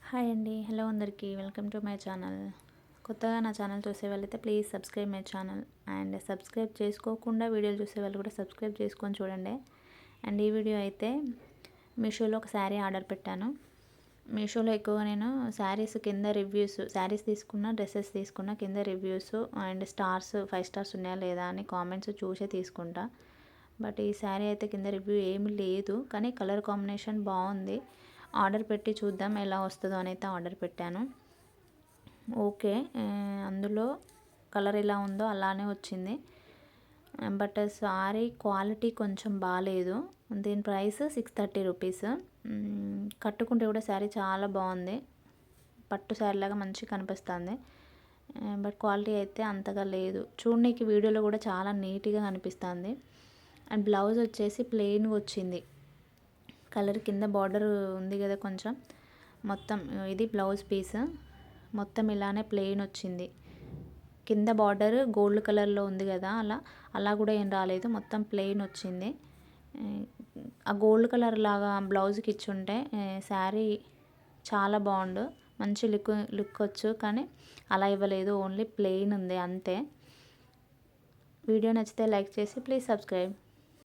Hi అండి. Hello అందరికీ. Welcome to my channel. కొత్తగా నా ఛానల్ చూసే వాళ్ళైతే please subscribe my channel. And subscribe చేసుకోకుండా వీడియోలు చూసే వాళ్ళు కూడా సబ్స్క్రైబ్ చేసుకొని చూడండి. అండ్ ఈ వీడియో అయితే మీషోలో ఒక శారీ ఆర్డర్ పెట్టాను. మీషోలో ఎక్కువగా నేను శారీస్ కింద రివ్యూస్, శారీస్ తీసుకున్న, డ్రెస్సెస్ తీసుకున్న కింద రివ్యూస్ అండ్ స్టార్స్ 5 స్టార్స్ ఉన్నాయా లేదా అని కామెంట్స్ చూసే తీసుకుంటా. బట్ ఈ శారీ అయితే కింద రివ్యూ ఏమీ లేదు, కానీ కలర్ కాంబినేషన్ బాగుంది. ఆర్డర్ పెట్టి చూద్దాం ఎలా వస్తుందో అని అయితే ఆర్డర్ పెట్టాను. ఓకే, అందులో కలర్ ఎలా ఉందో అలానే వచ్చింది. బట్ సారీ క్వాలిటీ కొంచెం బాగాలేదు. దీని ప్రైస్ 630 రూపీస్. కట్టుకుంటే కూడా శారీ చాలా బాగుంది. పట్టు శారీ లాగా మంచిగా కనిపిస్తుంది. బట్ క్వాలిటీ అయితే అంతగా లేదు. చూడడానికి వీడియోలో కూడా చాలా నీట్గా కనిపిస్తుంది. అండ్ బ్లౌజ్ వచ్చేసి ప్లెయిన్గా వచ్చింది. కలర్ కింద బార్డర్ ఉంది కదా కొంచెం, మొత్తం ఇది బ్లౌజ్ పీస్ మొత్తం ఇలానే ప్లెయిన్ వచ్చింది. కింద బార్డర్ గోల్డ్ కలర్లో ఉంది కదా, అలా కూడా ఏం రాలేదు, మొత్తం ప్లెయిన్ వచ్చింది. ఆ గోల్డ్ కలర్ లాగా బ్లౌజ్కి ఇచ్చుంటే శారీ చాలా బాగుండు, మంచి లుక్ వచ్చు, కానీ అలా ఇవ్వలేదు, ఓన్లీ ప్లెయిన్ ఉంది అంతే. వీడియో నచ్చితే లైక్ చేసి ప్లీజ్ సబ్స్క్రైబ్.